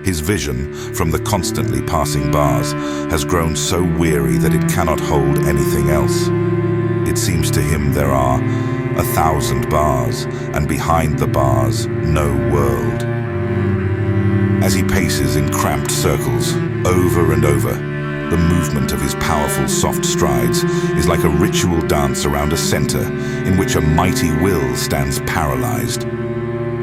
His vision, from the constantly passing bars, has grown so weary that it cannot hold anything else. It seems to him there are 1,000 bars, and behind the bars, no world. As he paces in cramped circles, over and over, the movement of his powerful soft strides is like a ritual dance around a center in which a mighty will stands paralyzed.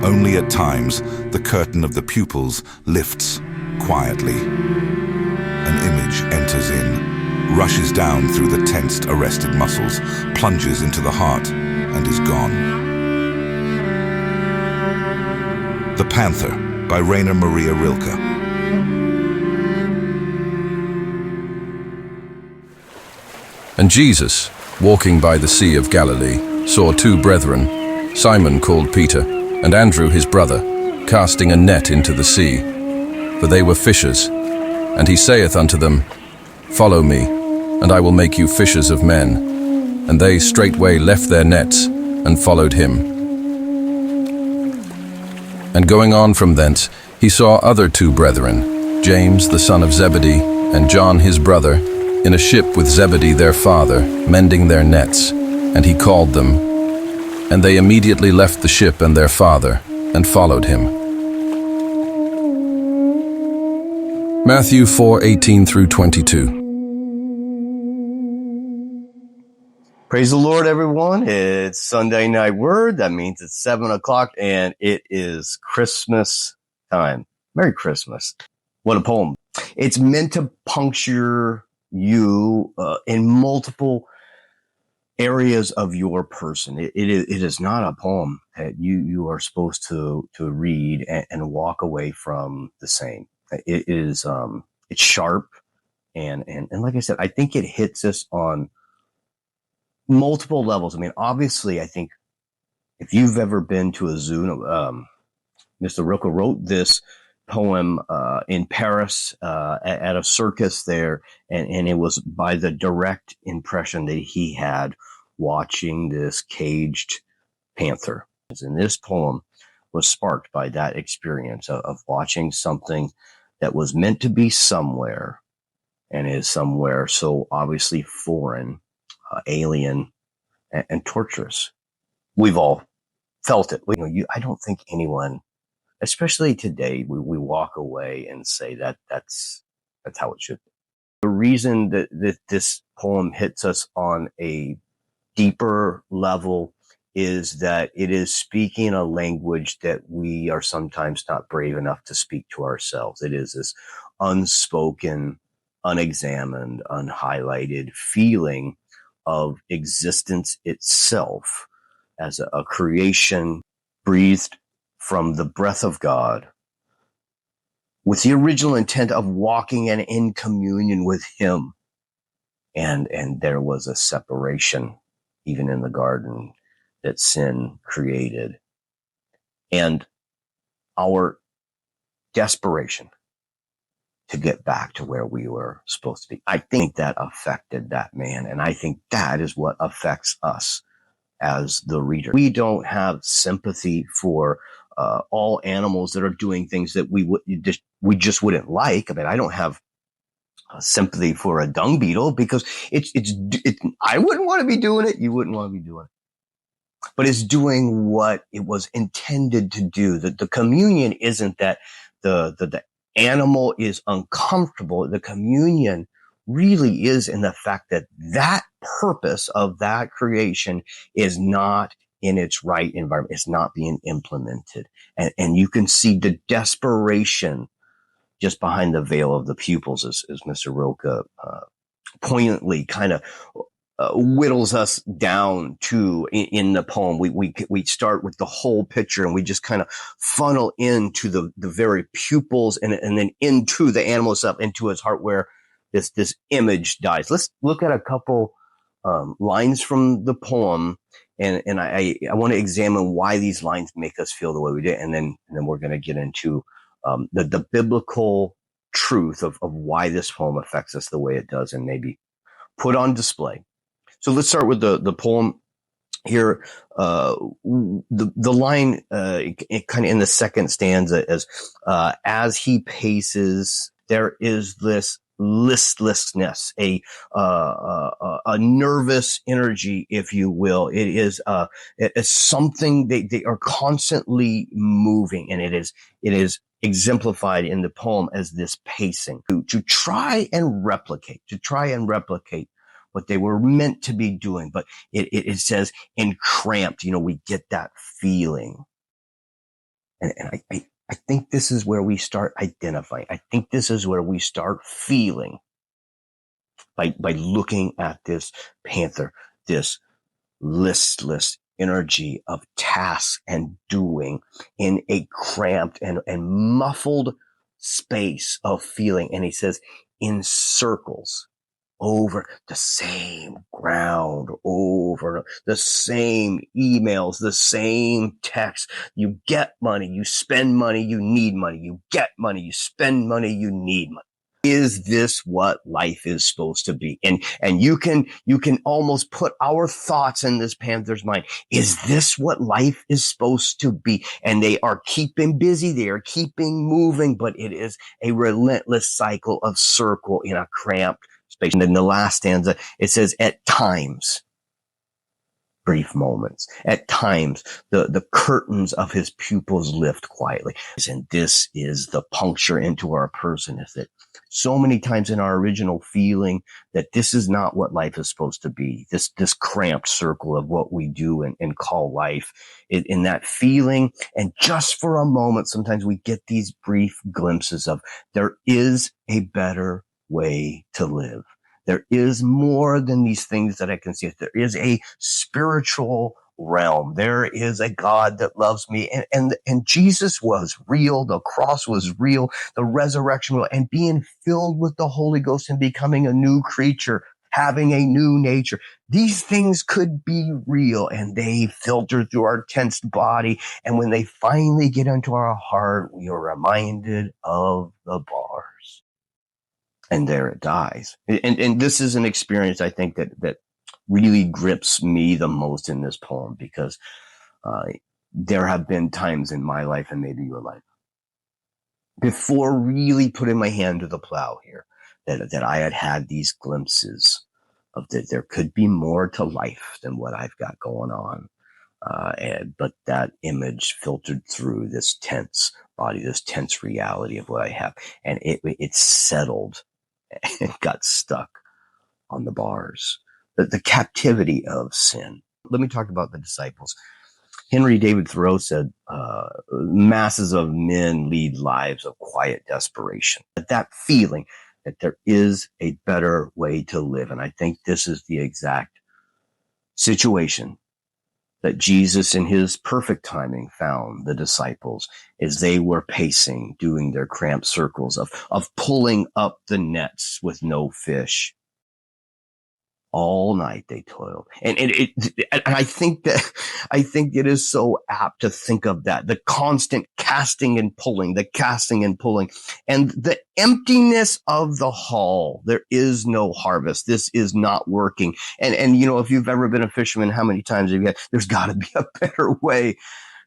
Only at times, the curtain of the pupils lifts quietly. An image enters in, rushes down through the tensed, arrested muscles, plunges into the heart, and is gone. The Panther, by Rainer Marie Rilke. And Jesus, walking by the Sea of Galilee, saw two brethren, Simon called Peter, and Andrew his brother, casting a net into the sea, for they were fishers. And he saith unto them, Follow me, and I will make you fishers of men. And they straightway left their nets, and followed him. And going on from thence, he saw other two brethren, James the son of Zebedee, and John his brother, in a ship with Zebedee their father, mending their nets. And he called them. And they immediately left the ship and their father, and followed him. Matthew 4:18 through 22. Praise the Lord, everyone. It's Sunday Night Word. That means it's 7 o'clock, and it is Christmas time. Merry Christmas. What a poem. It's meant to puncture you in multiple areas of your person. It is not a poem that you are supposed to read and walk away from the same. It is it's sharp and like I said, I think it hits us on multiple levels. I mean, obviously, I think if you've ever been to a zoo, Mr. Rilke wrote this poem in Paris at a circus there, and it was by the direct impression that he had watching this caged panther. And this poem was sparked by that experience of watching something that was meant to be somewhere and is somewhere so obviously foreign, alien, and torturous. We've all felt it. I don't think anyone, especially today, we walk away and say that's how it should be. The reason that this poem hits us on a deeper level is that it is speaking a language that we are sometimes not brave enough to speak to ourselves. It is this unspoken, unexamined, unhighlighted feeling of existence itself as a creation breathed from the breath of God with the original intent of walking and in communion with Him. And there was a separation, even in the garden, that sin created. And our desperation to get back to where we were supposed to be. I think that affected that man. And I think that is what affects us as the reader. We don't have sympathy for all animals that are doing things that we just wouldn't like. I mean, I don't have sympathy for a dung beetle because I wouldn't want to be doing it. You wouldn't want to be doing it. But it's doing what it was intended to do. The communion isn't that the animal is uncomfortable. The communion really is in the fact that that purpose of that creation is not in its right environment. It's not being implemented. And you can see the desperation just behind the veil of the pupils, as Mr. Rilke poignantly kind of whittles us down to in the poem. We start with the whole picture and we just kind of funnel into the very pupils and then into the animal itself, into his heart where this image dies. Let's look at a couple lines from the poem, and I want to examine why these lines make us feel the way we do, and then we're going to get into the biblical truth of why this poem affects us the way it does, and maybe put on display. So let's start with the poem. here, the line, kind of in the second stanza is, as he paces, there is this listlessness, a nervous energy, if you will. It's something they are constantly moving, and it is exemplified in the poem as this pacing to try and replicate, what they were meant to be doing. But it says encramped, we get that feeling. And I think this is where we start identifying. I think this is where we start feeling by looking at this panther, this listless energy of task and doing in a cramped and muffled space of feeling. And he says, in circles, over the same ground, over the same emails, the same texts. You get money, you spend money, you need money. You get money, you spend money, you need money. Is this what life is supposed to be? And you can almost put our thoughts in this panther's mind. Is this what life is supposed to be? And they are keeping busy, they are keeping moving, but it is a relentless cycle of circle in a cramped space. And in the last stanza, it says, at times, brief moments, at times, the curtains of his pupils lift quietly. And this is the puncture into our person, is that so many times in our original feeling that this is not what life is supposed to be, this cramped circle of what we do and call life, in that feeling. And just for a moment, sometimes we get these brief glimpses of there is a better way to live. There is more than these things that I can see. There is a spiritual realm. There is a God that loves me. And Jesus was real. The cross was real. The resurrection was real. And being filled with the Holy Ghost and becoming a new creature, having a new nature. These things could be real, and they filter through our tensed body. And when they finally get into our heart, we are reminded of the bars. And there it dies. And this is an experience, I think, that really grips me the most in this poem, because there have been times in my life, and maybe your life, before really putting my hand to the plow here, that I had these glimpses of that there could be more to life than what I've got going on. But that image filtered through this tense body, this tense reality of what I have. And it settled and got stuck on the bars. The captivity of sin. Let me talk about the disciples. Henry David Thoreau said, masses of men lead lives of quiet desperation. That feeling that there is a better way to live. And I think this is the exact situation that Jesus, in his perfect timing, found the disciples as they were pacing, doing their cramped circles of pulling up the nets with no fish. All night they toiled. And I think it is so apt to think of that, the constant casting and pulling, and the emptiness of the haul. There is no harvest. This is not working. And if you've ever been a fisherman, how many times have you had, there's gotta be a better way.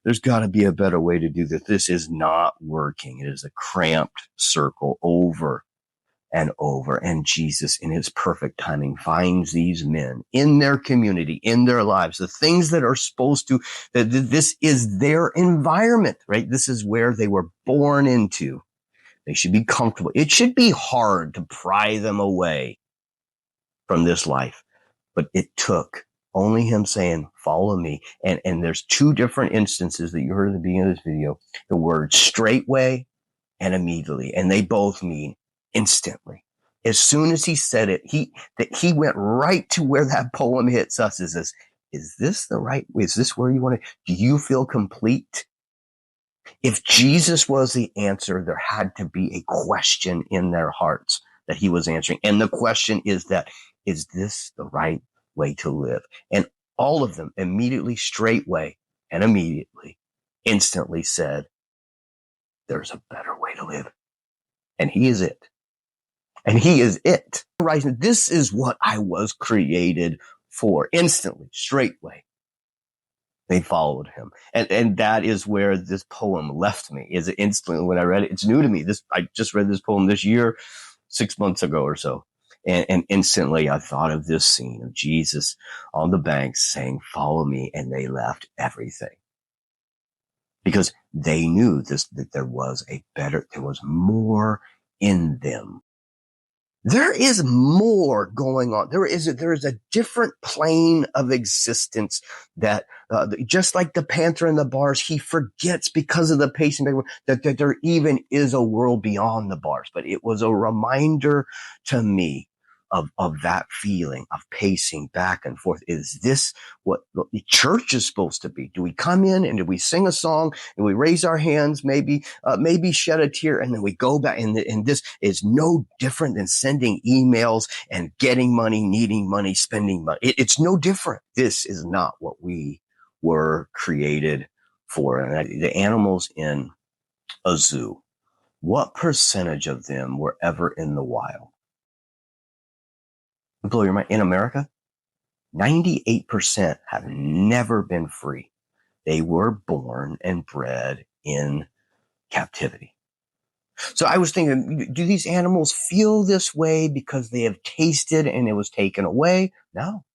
There's gotta be a better way to do this. This is not working. It is a cramped circle over and over. And Jesus, in his perfect timing, finds these men in their community, in their lives, the things that are supposed to, that this is their environment, right? This is where they were born into. They should be comfortable. It should be hard to pry them away from this life. But it took only him saying, follow me. And there's two different instances that you heard at the beginning of this video, the word straightway and immediately. And they both mean instantly. As soon as he said it, he went right to where that poem hits us. Is this the right way? Is this where you want to? Do you feel complete? If Jesus was the answer, there had to be a question in their hearts that he was answering. And the question is this the right way to live? And all of them immediately, straightway, and immediately, instantly said, there's a better way to live. And he is it. And he is it. This is what I was created for. Instantly, straightway, They followed him. And that is where this poem left me, is instantly when I read it. It's new to me. I just read this poem this year, 6 months ago or so. And instantly I thought of this scene of Jesus on the banks saying, follow me. And they left everything because they knew that there was more in them. There is more going on. There is a different plane of existence that, just like the Panther in the bars, he forgets because of the pacing that there even is a world beyond the bars. But it was a reminder to me of that feeling of pacing back and forth. Is this what the church is supposed to be? Do we come in and do we sing a song and we raise our hands, maybe shed a tear, and then we go back? And this is no different than sending emails and getting money, needing money, spending money. It's no different. This is not what we were created for. And the animals in a zoo, what percentage of them were ever in the wild? Blow your mind. In America, 98% have never been free. They were born and bred in captivity. So I was thinking, do these animals feel this way because they have tasted and it was taken away? No.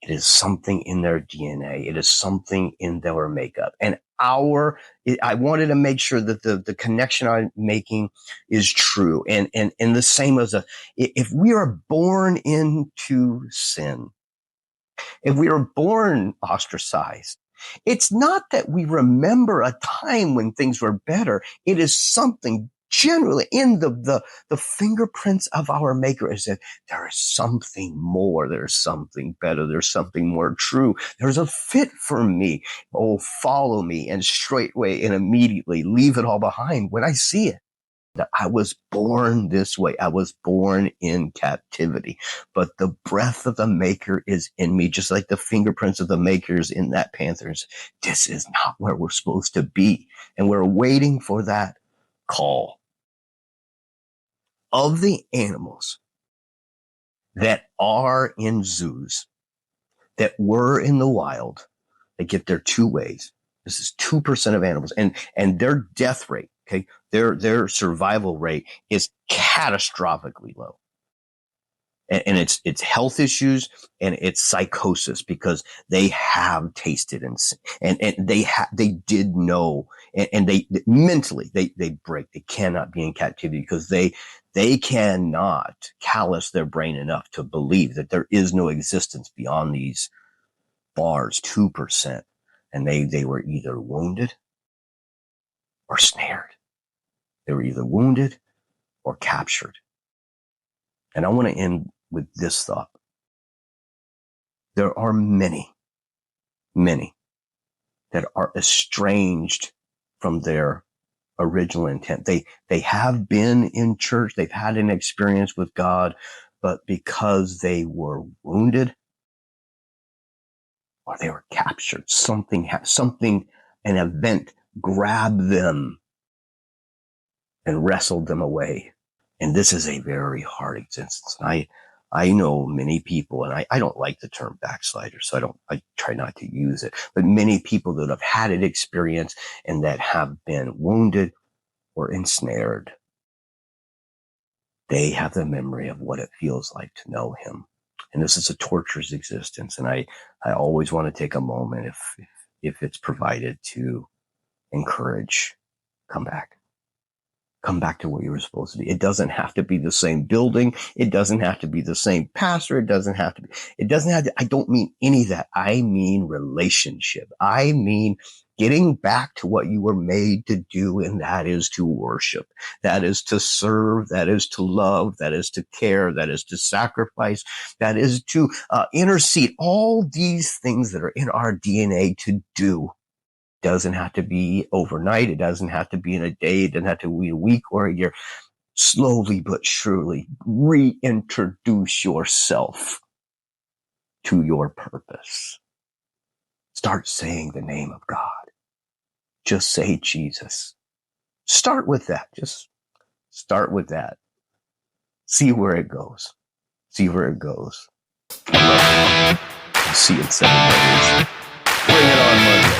It is something in their DNA. It is something in their makeup. And I wanted to make sure that the connection I'm making is true. And the same as if we are born into sin, if we are born ostracized, it's not that we remember a time when things were better. It is something generally in the fingerprints of our maker, is that there is something more. There's something better. There's something more true. There's a fit for me. Oh, follow me, and straightway and immediately leave it all behind when I see it. That I was born this way. I was born in captivity, but the breath of the maker is in me, just like the fingerprints of the makers in that Panthers. This is not where we're supposed to be. And we're waiting for that call. Of the animals that are in zoos, that were in the wild, they get there two ways. This is 2% of animals, and their death rate, okay, their survival rate is catastrophically low. And it's health issues and it's psychosis, because they have tasted and they did know, and they mentally they break. They cannot be in captivity because they cannot callous their brain enough to believe that there is no existence beyond these bars, 2%. And they were either wounded or snared. They were either wounded or captured. And I want to end with this thought. There are many that are estranged from their original intent. They have been in church. They've had an experience with God, but because they were wounded or they were captured, an event grabbed them and wrestled them away. And this is a very hard existence. I know many people, and I don't like the term backslider, so I try not to use it, but many people that have had an experience and that have been wounded or ensnared, they have the memory of what it feels like to know him. And this is a torturous existence. And I always want to take a moment, if it's provided, to encourage, come back. Come back to what you were supposed to be. It doesn't have to be the same building. It doesn't have to be the same pastor. I don't mean any of that. I mean relationship. I mean getting back to what you were made to do, and that is to worship. That is to serve. That is to love. That is to care. That is to sacrifice. That is to intercede. All these things that are in our DNA to do. Doesn't have to be overnight. It doesn't have to be in a day. It doesn't have to be a week or a year. Slowly but surely reintroduce yourself to your purpose. Start saying the name of God. Just say Jesus. Start with that. Just start with that. See where it goes. See where it goes. I love you. I'll see you in 7 days. Bring it on Monday.